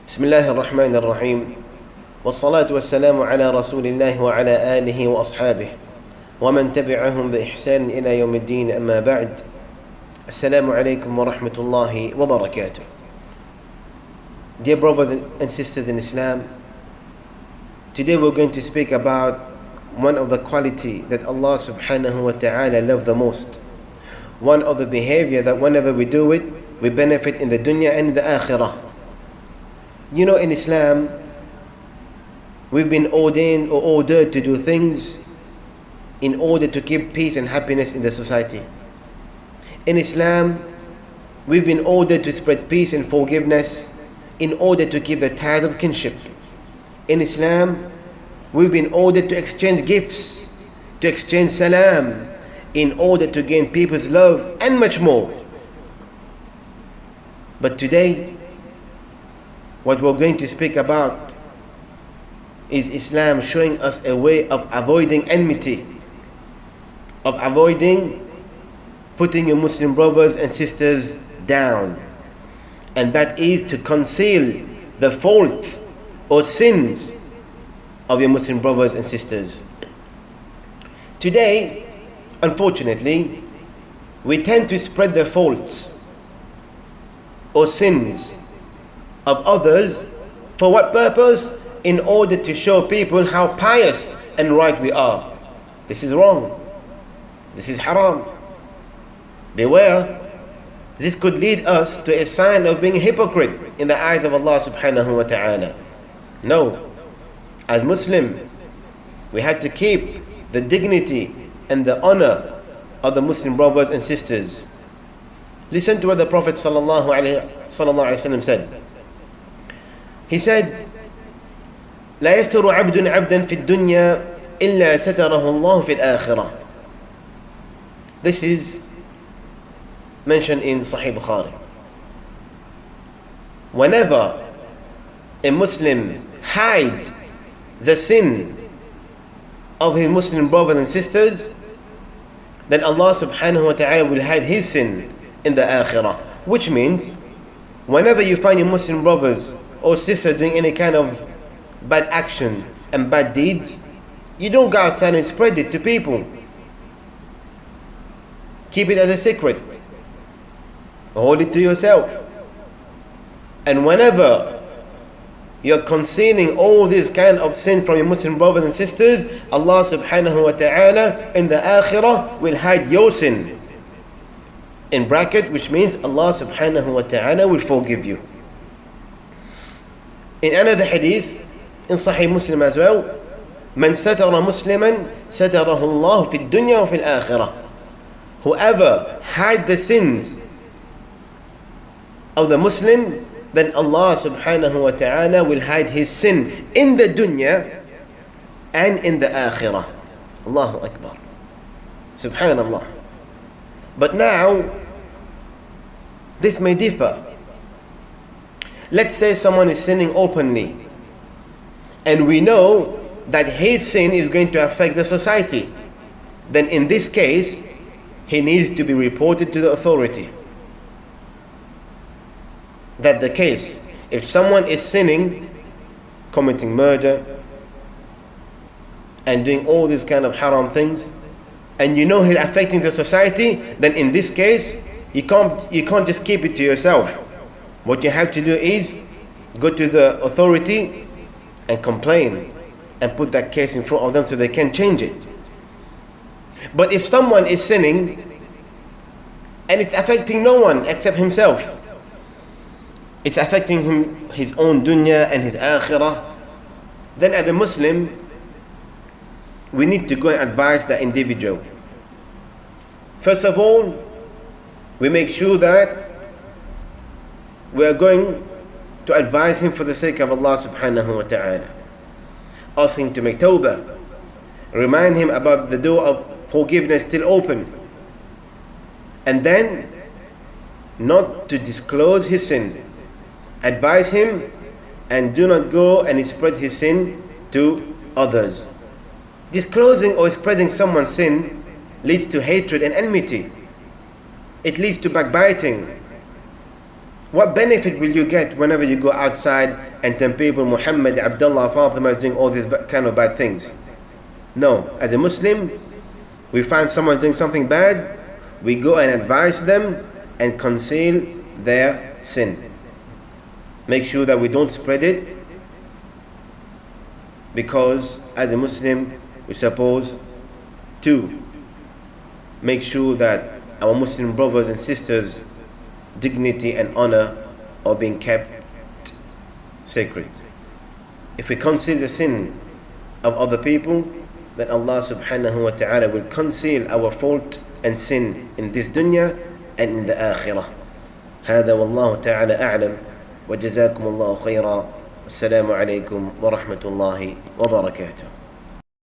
بسم الله الرحمن الرحيم والصلاة والسلام على رسول الله وعلى آله وأصحابه ومن تبعهم بإحسان إلى يوم الدين أما بعد السلام عليكم ورحمة الله وبركاته. Dear brothers and sisters in Islam, today we're going to speak about one of the qualities that Allah subhanahu wa ta'ala loves the most. One of the behavior that whenever we do it, we benefit in the dunya and in the akhirah. You know, in Islam, we've been ordained or ordered to do things in order to keep peace and happiness in the society. In Islam, we've been ordered to spread peace and forgiveness in order to keep the ties of kinship. In Islam, we've been ordered to exchange gifts, to exchange salam, in order to gain people's love and much more. But today, what we're going to speak about is Islam showing us a way of avoiding enmity, of avoiding putting your Muslim brothers and sisters down, and that is to conceal the faults or sins of your Muslim brothers and sisters. Today, unfortunately, we tend to spread the faults or sins of others. For what purpose? In order to show people how pious and right we are. This is wrong. This is haram. Beware. This could lead us to a sign of being a hypocrite in the eyes of Allah subhanahu wa ta'ala. No. As Muslims, we have to keep the dignity and the honor of the Muslim brothers and sisters. Listen to what the Prophet sallallahu alaihi wasallam said. He said, لا يستر عبد عبدا في الدنيا إلا ستره الله في الآخرة. This is mentioned in Sahih Bukhari. Whenever a Muslim hide the sin of his Muslim brothers and sisters, then Allah subhanahu wa ta'ala will hide his sin in the akhirah. Which means, whenever you find your Muslim brothers or sisters doing any kind of bad action and bad deeds, you don't go outside and spread it to people. Keep it as a secret. Hold it to yourself. And whenever you're concealing all this kind of sin from your Muslim brothers and sisters, Allah subhanahu wa ta'ala in the akhirah will hide your sin. In bracket, which means Allah subhanahu wa ta'ala will forgive you. In another hadith, in Sahih Muslim as well, من ستر مسلما ستره الله في الدنيا وفي الآخرة. Whoever hide the sins of the Muslim, then Allah subhanahu wa ta'ala will hide his sin in the dunya and in the akhirah. Allahu Akbar. Subhanallah. But now, this may differ. Let's say someone is sinning openly, and we know that his sin is going to affect the society. Then in this case, he needs to be reported to the authority. That's the case. If someone is sinning, committing murder, and doing all these kind of haram things, and you know he's affecting the society, then in this case, you can't just keep it to yourself. What you have to do is go to the authority and complain and put that case in front of them so they can change it. But if someone is sinning and it's affecting no one except himself, it's affecting him, his own dunya and his akhirah, then as a Muslim, we need to go and advise that individual. First of all, we make sure that we are going to advise him for the sake of Allah subhanahu wa ta'ala. Ask him to make tawbah. Remind him about the door of forgiveness still open. And then, not to disclose his sin. Advise him and do not go and spread his sin to others. Disclosing or spreading someone's sin leads to hatred and enmity. It leads to backbiting. What benefit will you get whenever you go outside and tell people Muhammad, Abdullah, Fatima is doing all these kind of bad things? No. As a Muslim, we find someone doing something bad, we go and advise them and conceal their sin. Make sure that we don't spread it, because as a Muslim we're supposed to make sure that our Muslim brothers and sisters' dignity and honor are being kept sacred. If we conceal the sin of other people, then Allah subhanahu wa ta'ala will conceal our fault and sin in this dunya and in the akhirah. هذا والله تعالى أعلم وجزاكم الله خيرا. السلام عليكم ورحمة الله وبركاته.